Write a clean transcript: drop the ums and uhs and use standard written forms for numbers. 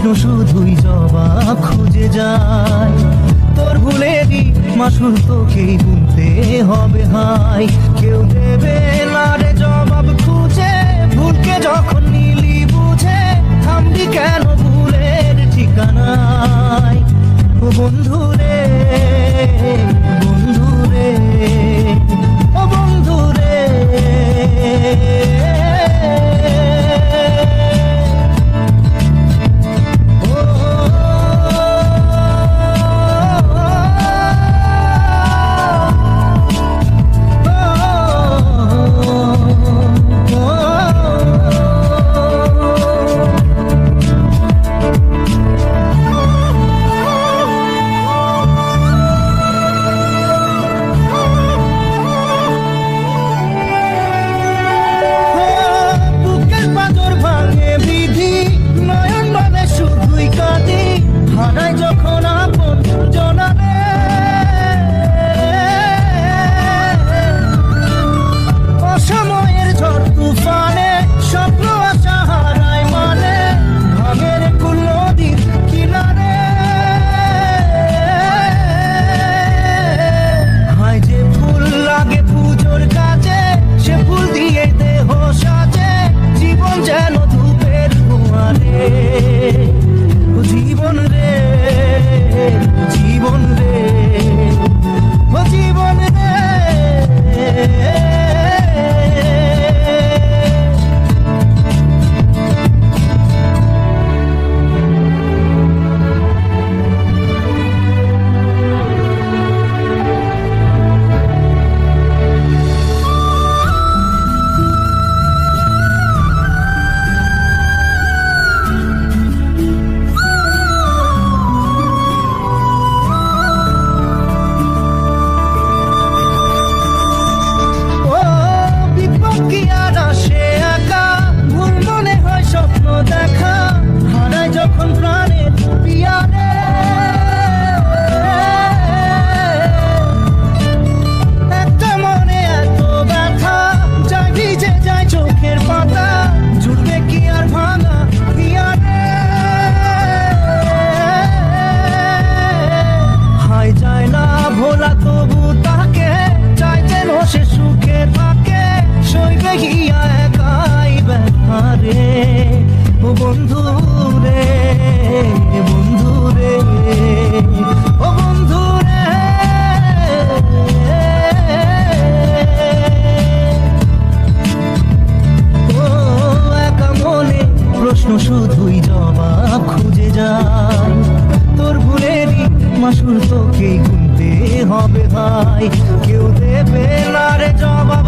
প্রশ্ন শুধুই জবাব খুঁজে যায়। তোর ভুলেরই মাসুল তোকেই গুনতে হবে হাই। কেউ দেবে না রে জবাব খুঁজে, ভুলকে যখন নিলি বুঝে থামবি কেন ভুলের ঠিকানায়। ও বন্ধু রে, বন্ধু রে, ও বন্ধু রে। শুধুই জবাব খুঁজে যায়। তোর ভুলেরই মাসুল তোকেই গুনতে হবে ভাই। কেউ দেবে না রে জবাব